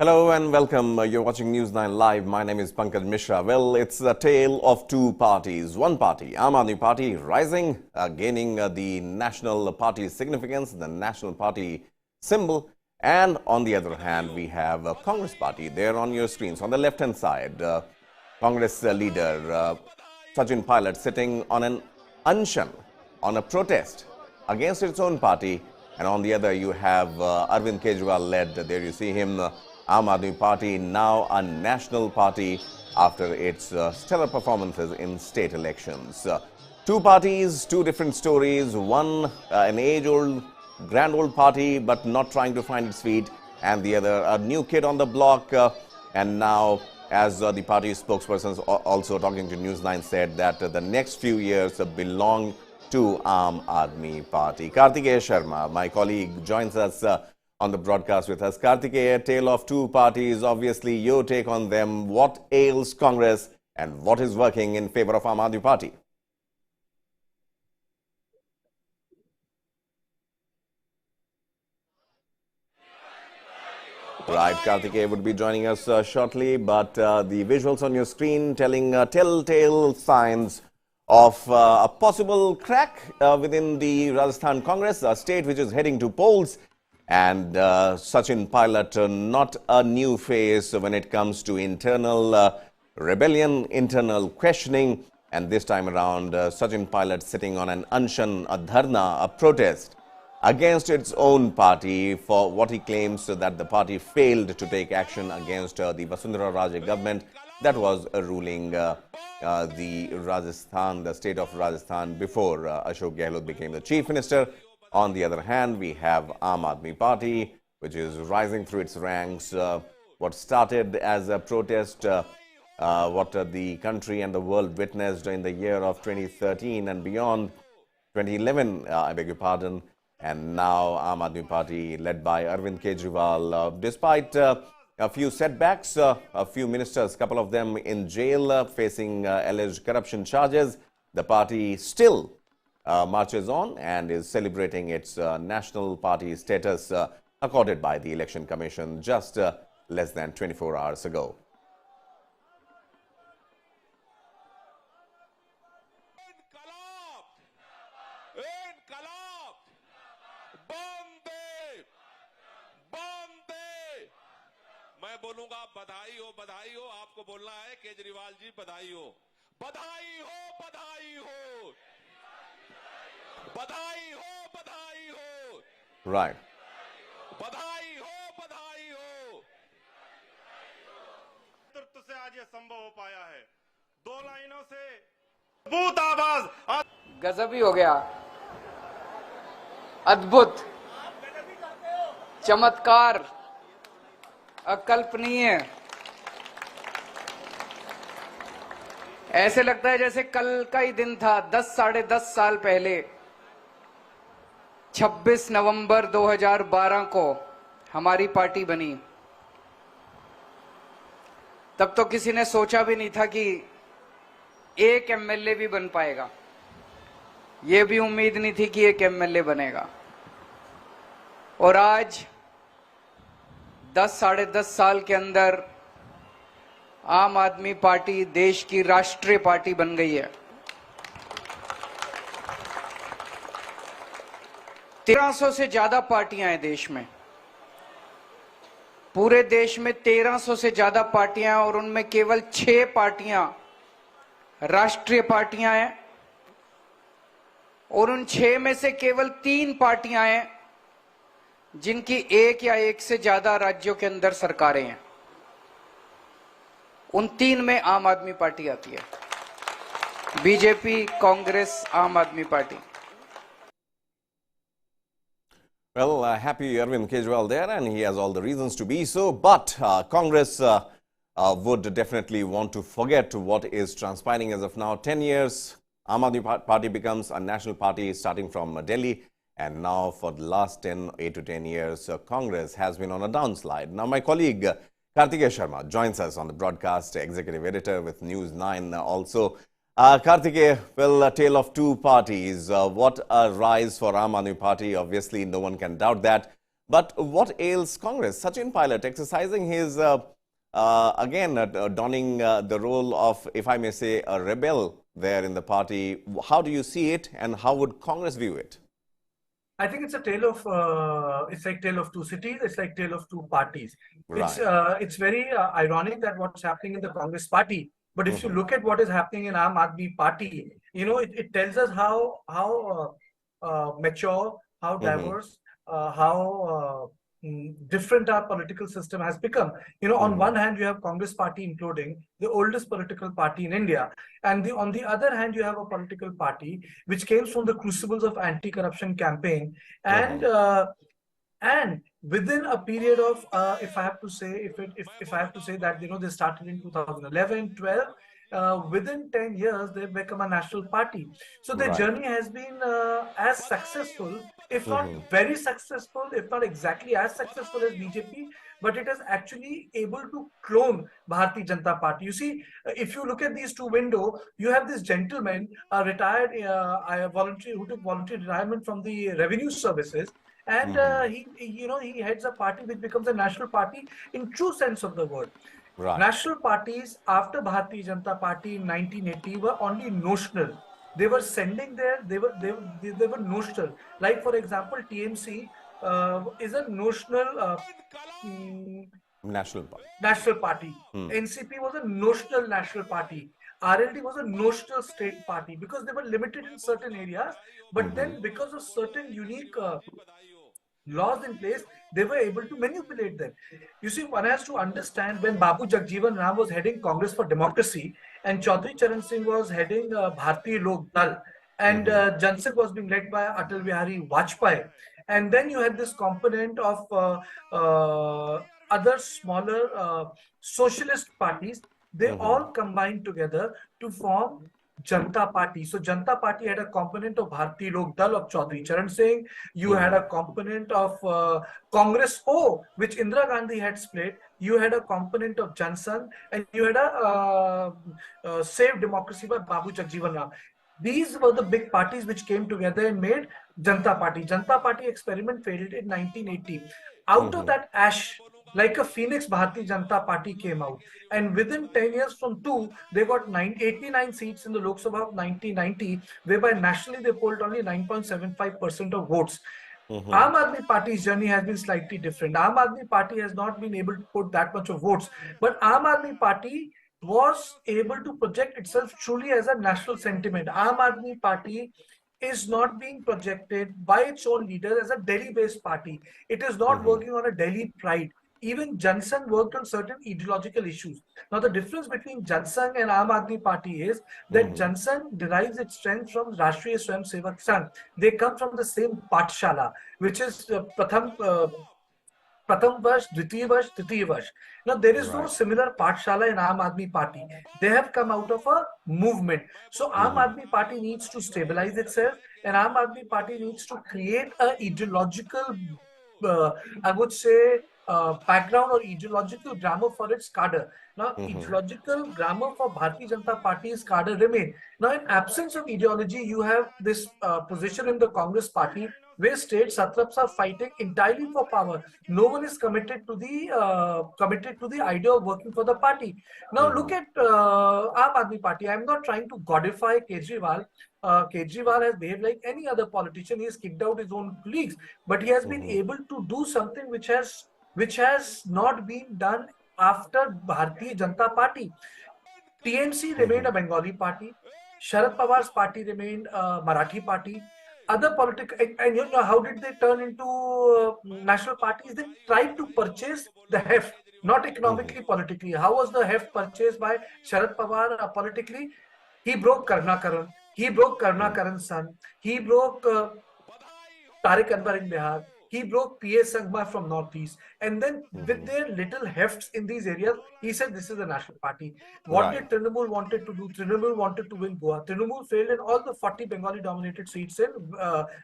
Hello and welcome. You're watching News9 Live. My name is Pankaj Mishra. Well, it's a tale of two parties. One party, Aam Aadmi Party, rising, gaining the national party significance, the national party symbol. And on the other hand, we have a Congress party there on your screens. On the left-hand side, Congress leader Sachin Pilot sitting on an unshan, on a protest against its own party. And on the other, you have Arvind Kejriwal led. There you see him. Aam Aadmi Party, now a national party after its stellar performances in state elections. Two parties, two different stories. One, an age-old, grand old party, but not trying to find its feet. And the other, a new kid on the block. And now, as the party spokesperson also talking to News9 said that the next few years belong to Aam Aadmi Party. Kartikeya Sharma, my colleague, joins us on the broadcast with us. Kartikeya, a tale of two parties, obviously your take on them. What ails Congress and what is working in favor of Aam Aadmi Party? Right, Kartikeya would be joining us shortly, but the visuals on your screen telling telltale signs of a possible crack within the Rajasthan Congress, a state which is heading to polls. And Sachin Pilot, not a new face when it comes to internal rebellion, internal questioning. And this time around, Sachin Pilot sitting on an unshan, a dharna, a protest against its own party for what he claims that the party failed to take action against the Vasundhara Raje government that was ruling the Rajasthan, the state of Rajasthan before Ashok Gehlot became the chief minister. On the other hand, we have Aam Aadmi Party, which is rising through its ranks. What started as a protest, what the country and the world witnessed in the year of 2013 and beyond, 2011, I beg your pardon, and now Aam Aadmi Party led by Arvind Kejriwal. Despite a few setbacks, a few ministers, a couple of them in jail facing alleged corruption charges, the party still marches on and is celebrating its national party status accorded by the Election Commission just less than 24 hours ago. मैं बोलूंगा बधाई हो आपको बोलना है केजरीवाल जी बधाई हो बधाई हो बधाई हो बधाई हो बधाई हो Right. बधाई हो नेतृत्व से आज ये संभव हो पाया है। दो लाइनों से अद्भुत आवाज, गजब ही हो गया, अद्भुत, चमत्कार, अकल्पनीय। ऐसे लगता है जैसे कल का ही दिन था। 10-10.5 साल पहले 26 नवंबर 2012 को हमारी पार्टी बनी। तब तो किसी ने सोचा भी नहीं था कि एक एमएलए भी बन पाएगा। ये भी उम्मीद नहीं थी कि एक एमएलए बनेगा। और आज 10-10.5 साल के अंदर आम आदमी पार्टी देश की राष्ट्रीय पार्टी बन गई है। 1300 से ज्यादा पार्टियां हैं देश में, पूरे देश में 1300 से ज्यादा पार्टियां हैं और उनमें केवल 6 पार्टियां राष्ट्रीय पार्टियां हैं और उन 6 में से केवल 3 पार्टियां हैं जिनकी एक या एक से ज्यादा राज्यों के अंदर सरकारें हैं। उन 3 में आम आदमी पार्टी आती है, बीजेपी, कांग्रेस, आम आदमी party. Well, happy Arvind Kejriwal there, and he has all the reasons to be so. But Congress would definitely want to forget what is transpiring as of now. 10 years, Aam Aadmi Party becomes a national party starting from Delhi. And now for the last 8 to 10 years, Congress has been on a downslide. Now my colleague Kartikeya Sharma joins us on the broadcast, executive editor with News9 also. Kartikeya, well, a tale of two parties. What a rise for Aam Aadmi Party. Obviously, no one can doubt that. But what ails Congress? Sachin Pilot exercising his, again, donning the role of, if I may say, a rebel there in the party. How do you see it, and how would Congress view it? I think it's a tale of it's like tale of two cities. It's like tale of two parties. Right. It's very ironic that what's happening in the Congress party. But if you look at what is happening in Aam Aadmi Party, you know, it tells us how mature, how diverse, how different our political system has become. You know, on one hand, you have Congress party imploding, the oldest political party in India. And on the other hand, you have a political party which came from the crucibles of anti-corruption campaign. And within a period of, if I have to say, if I have to say that, you know, they started in 2011, 12, within 10 years, they've become a national party. So their journey has been as successful, if not very successful, if not exactly as successful as BJP, but it is actually able to clone Bharatiya Janata Party. You see, if you look at these two windows, you have this gentleman, retired, who took voluntary retirement from the revenue services, and he heads a party which becomes a national party in true sense of the word. Right. National parties after Bharatiya Janata Party in 1980 were only notional. They were sending they were notional. Like, for example, TMC is a notional National party. national party. NCP was a notional national party. RLD was a notional state party because they were limited in certain areas. But then, because of certain unique laws in place, they were able to manipulate them. You see, one has to understand, when Babu Jagjeevan Ram was heading Congress for Democracy and Chaudhry Charan Singh was heading Bharatiya Lok Dal, and Jansangh was being led by Atal Bihari Vajpayee. And then you had this component of other smaller socialist parties. They all combined together to form Janata Party. So Janata Party had a component of Bharatiya Lok Dal of Chaudhry Charan Singh. You had a component of Congress O, which Indira Gandhi had split. You had a component of Jansangh, and you had a Save Democracy by Babu Jagjeevan Ram. These were the big parties which came together and made Janata Party. Janata Party experiment failed in 1980. Out of that ash, like a phoenix, Bharatiya Janata Party came out. And within 10 years from 2, they got 89 seats in the Lok Sabha of 1990, whereby nationally they polled only 9.75% of votes. Aam Aadmi Party's journey has been slightly different. Aam Aadmi Party has not been able to put that much of votes, but Aam Aadmi Party was able to project itself truly as a national sentiment. Aam Aadmi Party is not being projected by its own leader as a Delhi-based party. It is not working on a Delhi pride. Even Jansangh worked on certain ideological issues. Now, the difference between Jansangh and Aam Aadmi Party is that Jansangh derives its strength from Rashtriya Swayam Sevak Sangh. They come from the same Pathshala, which is Pratham Varsh, Dvitiya Varsh, Tritiya Varsh. Now, there is no similar Pathshala in Aam Aadmi Party. They have come out of a movement. So, Aam Aadmi Party needs to stabilize itself, and Aam Aadmi Party needs to create an ideological, I would say, background or ideological grammar for its cadre. Now, ideological grammar for Bharatiya Janata Party's cadre remain. Now, in absence of ideology, you have this position in the Congress Party where state satraps are fighting entirely for power. No one is committed to the idea of working for the party. Now, look at Aam Aadmi Party. I'm not trying to godify Kejriwal. Kejriwal has behaved like any other politician. He has kicked out his own colleagues, but he has been able to do something which has not been done after Bharatiya Janata Party. TMC remained a Bengali party. Sharad Pawar's party remained a Marathi party. Other political, and you know, how did they turn into national parties? They tried to purchase the heft, not economically, politically. How was the heft purchased by Sharad Pawar politically? He broke Karnakaran. He broke Karnakaran's son. He broke Tariq Anwar in Bihar. He broke P.A. Sangma from Northeast. And then with their little hefts in these areas, he said this is a national party. What did Trinamool wanted to do? Trinamool wanted to win Goa. Trinamool failed in all the 40 Bengali-dominated seats in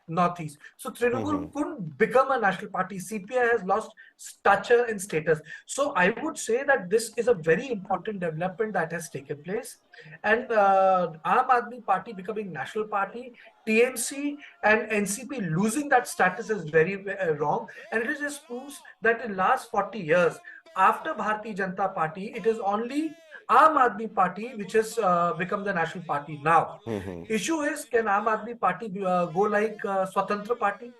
Northeast. So Trinamool couldn't become a national party. CPI has lost stature and status. So I would say that this is a very important development that has taken place. And Aam Aadmi Party becoming national party TMC and NCP losing that status is very wrong, and it just proves that in last 40 years, after Bharatiya Janata Party, it is only Aam Aadmi Party which has become the national party now. Issue is, can Aam Aadmi Party go like Swatantra Party?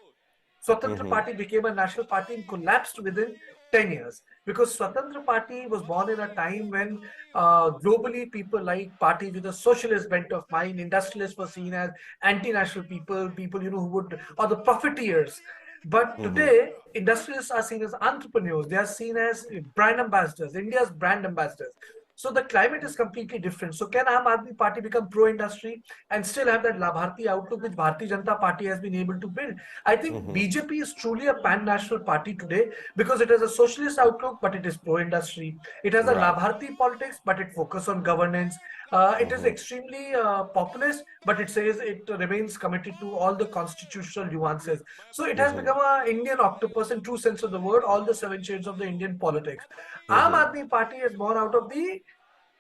Swatantra Party became a national party and collapsed within 10 years, because Swatantra Party was born in a time when globally people like parties with a socialist bent of mind, industrialists were seen as anti-national people who would, or the profiteers. But today, industrialists are seen as entrepreneurs. They are seen as brand ambassadors, India's brand ambassadors. So the climate is completely different. So can Aam Aadmi Party become pro-industry and still have that Labharti outlook which Bharatiya Janata Party has been able to build? I think BJP is truly a pan-national party today because it has a socialist outlook, but it is pro-industry. It has a Labharti politics, but it focuses on governance. It is extremely populist, but it says it remains committed to all the constitutional nuances. So it has become an Indian octopus in true sense of the word, all the 7 shades of the Indian politics. Aam Aadmi Party is born out of the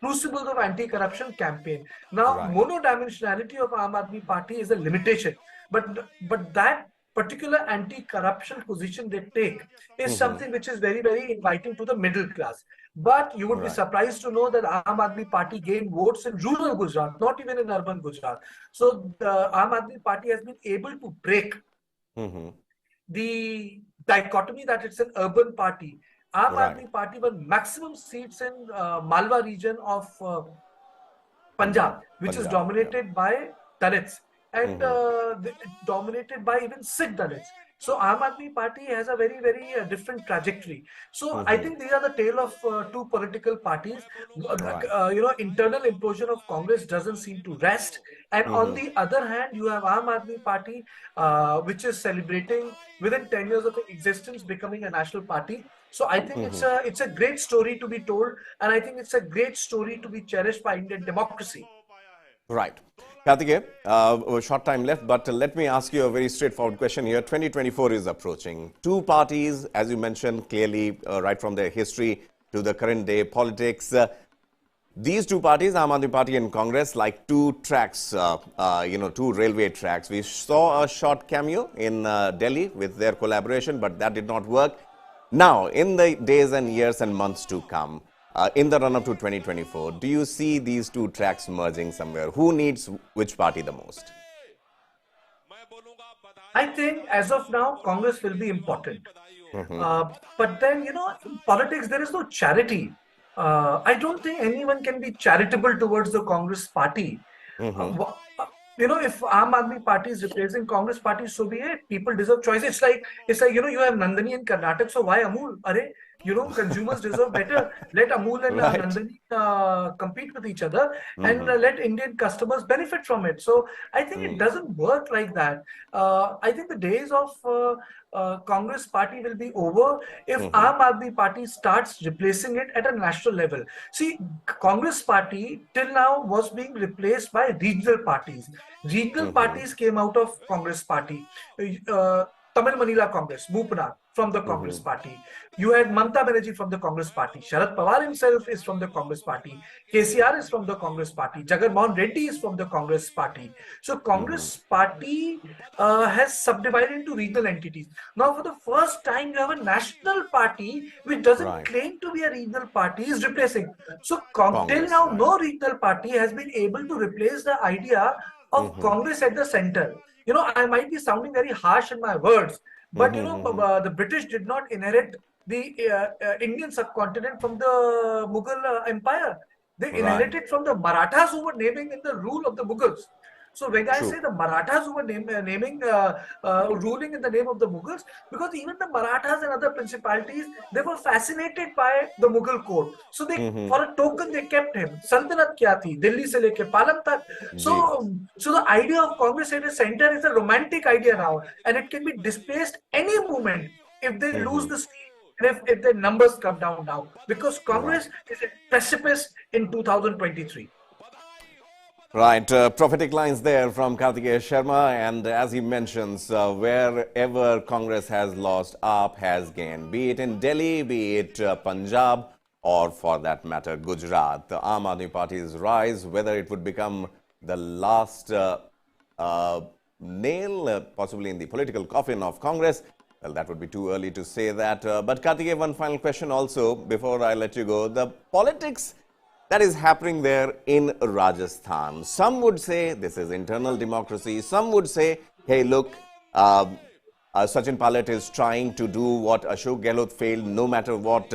crucibles of anti-corruption campaign. Now, monodimensionality of Aam Aadmi Party is a limitation, but that particular anti-corruption position they take is something which is very, very inviting to the middle class. But you would be surprised to know that Aam Aadmi Party gained votes in rural Gujarat, not even in urban Gujarat. So the Aam Aadmi Party has been able to break the dichotomy that it's an urban party. Aam Aadmi Party won maximum seats in Malwa region of Punjab, which is dominated by Dalits, and dominated by even Sikh Dalits. So Aam Aadmi Party has a very, very different trajectory. So I think these are the tale of two political parties. Internal implosion of Congress doesn't seem to rest. And on the other hand, you have Aam Aadmi Party, which is celebrating within 10 years of existence becoming a national party. So I think it's a great story to be told, and I think it's a great story to be cherished by Indian democracy. Right. Karthikeya, a short time left, but let me ask you a very straightforward question here. 2024 is approaching. Two parties, as you mentioned clearly, right from their history to the current day politics. These two parties, Aam Aadmi Party and Congress, like two tracks, two railway tracks. We saw a short cameo in Delhi with their collaboration, but that did not work. Now, in the days and years and months to come, in the run-up to 2024, do you see these two tracks merging somewhere? Who needs which party the most? I think as of now, Congress will be important. But then, in politics, there is no charity. I don't think anyone can be charitable towards the Congress party. If Aam Aadmi Party is replacing Congress party, so be it. People deserve choice. It's like you have Nandini in Karnataka, so why Amul? Consumers deserve better. Let Amul and Nandini compete with each other, and let Indian customers benefit from it. So I think it doesn't work like that. I think the days of Congress party will be over if Aam Aadmi Party starts replacing it at a national level. See, Congress party till now was being replaced by regional parties. Regional parties came out of Congress party. Tamil Manila Congress, Mupna from the Congress party. You had Mamata Banerjee from the Congress party. Sharad Pawar himself is from the Congress party. KCR is from the Congress party. Jagan Mohan Reddy is from the Congress party. So Congress party has subdivided into regional entities. Now for the first time, you have a national party which doesn't claim to be a regional party is replacing. So till now, no regional party has been able to replace the idea of Congress at the center. I might be sounding very harsh in my words, but the British did not inherit the Indian subcontinent from the Mughal Empire. They inherited from the Marathas who were naming in the rule of the Mughals. So when I say the Marathas who were ruling in the name of the Mughals, because even the Marathas and other principalities, they were fascinated by the Mughal court. So they, for a token, they kept him. Saltanat kya thi? Delhi se leke Palam tak. So the idea of Congress at the center is a romantic idea now, and it can be displaced any moment if they lose the seat. If the numbers come down now, because Congress is a precipice in 2023. Right, prophetic lines there from Karthikeya Sharma, and as he mentions, wherever Congress has lost, AAP has gained, be it in Delhi, be it Punjab, or for that matter, Gujarat. The Aam Aadmi Party's rise, whether it would become the last nail, possibly in the political coffin of Congress? Well, that would be too early to say that. But Karthikeya, one final question also before I let you go. The politics that is happening there in Rajasthan, some would say this is internal democracy. Some would say, hey, look, Sachin Pilot is trying to do what Ashok Gehlot failed, no matter what.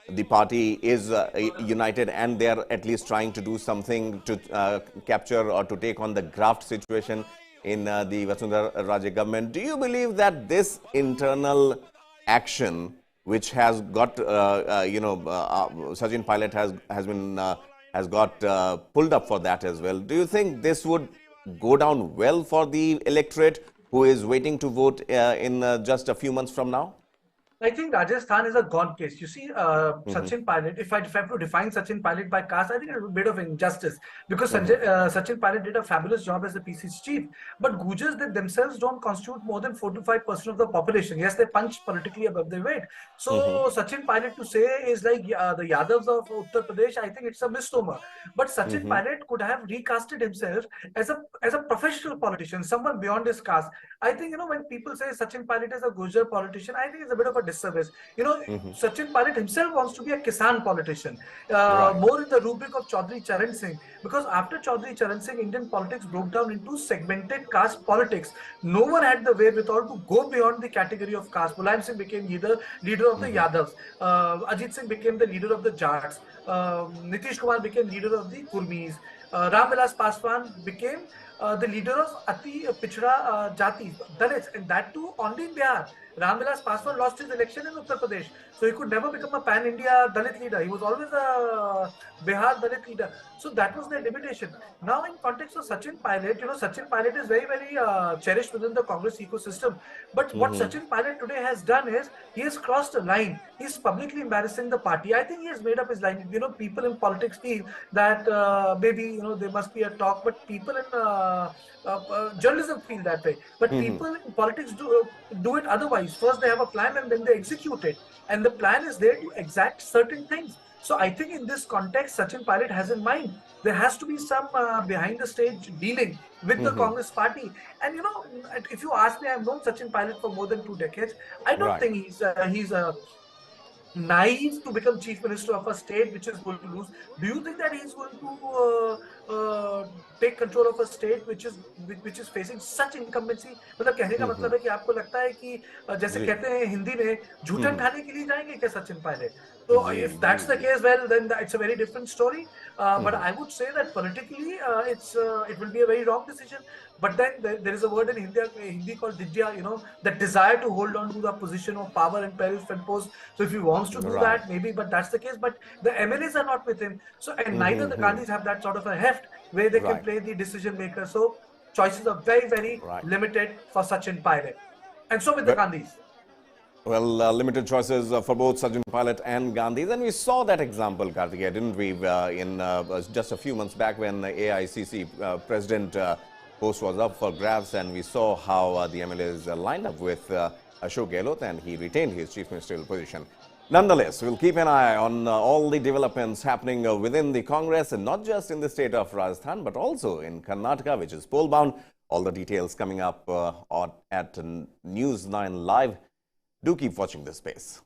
The party is united, and they are at least trying to do something to capture or to take on the graft situation in the Vasundhara Raje government. Do you believe that this internal action, which has got, Sachin Pilot has got pulled up for that as well? Do you think this would go down well for the electorate who is waiting to vote in just a few months from now? I think Rajasthan is a gone case. You see, Sachin Pilot, if I have to define Sachin Pilot by caste, I think it's a bit of injustice because Sachin Pilot did a fabulous job as the PC's chief. But Gujars, they themselves don't constitute more than 4 to 5% of the population. Yes, they punch politically above their weight. So Sachin Pilot to say is like the Yadavs of Uttar Pradesh, I think it's a misnomer. But Sachin Pilot could have recasted himself as a professional politician, someone beyond his caste. I think, when people say Sachin Pilot is a Gujar politician, I think it's a bit of a disservice. Sachin Pilot himself wants to be a Kisan politician, more in the rubric of Chaudhry Charan Singh, because after Chaudhry Charan Singh, Indian politics broke down into segmented caste politics. No one had the wherewithal to go beyond the category of caste. Mulayam Singh became leader of the Yadavs. Ajit Singh became the leader of the Jats. Nitish Kumar became leader of the Kurmis. Ram Vilas Paswan became the leader of Ati Pichra Jati, Dalits, and that too only in Bihar. Ram Vilas Paswan lost his election in Uttar Pradesh, so he could never become a pan-India Dalit leader. He was always a Bihar Dalit leader. So that was their limitation. Now, in context of Sachin Pilot, Sachin Pilot is very, very cherished within the Congress ecosystem. But what Sachin Pilot today has done is he has crossed a line. He's publicly embarrassing the party. I think he has made up his line. People in politics feel that maybe there must be a talk, but people in journalism feel that way. But people in politics do it otherwise. First, they have a plan and then they execute it. And the plan is there to exact certain things. So I think in this context, Sachin Pilot has in mind, there has to be some behind the stage dealing with the Congress party. And if you ask me, I've known Sachin Pilot for more than 2 decades. I don't think he's naive to become chief minister of a state which is going to lose. Do you think that he's going to take control of a state which is facing such incumbency? मतलब कहने का मतलब है कि आपको लगता है कि जैसे कहते हैं हिंदी में झूठन खाने के लिए जाएंगे क्या Sachin Pilot? So if that's the case, well, then it's a very different story. But I would say that politically, it will be a very wrong decision. But then there is a word in Hindi called didya, that desire to hold on to the position of power and peril and post. So if he wants to do that, maybe, but that's the case. But the MLAs are not with him. So, and neither the Gandhis have that sort of a heft where they can play the decision maker. So choices are very, very limited for Sachin Pilot. And so with the Gandhis. Well, limited choices for both Sachin Pilot and Gandhi. Then we saw that example, Karthikeya, didn't we, in just a few months back when the AICC president post was up for grabs, and we saw how the MLAs lined up with Ashok Gehlot, and he retained his chief ministerial position. Nonetheless, we'll keep an eye on all the developments happening within the Congress, and not just in the state of Rajasthan, but also in Karnataka, which is poll-bound. All the details coming up at News 9 Live. Do keep watching this space.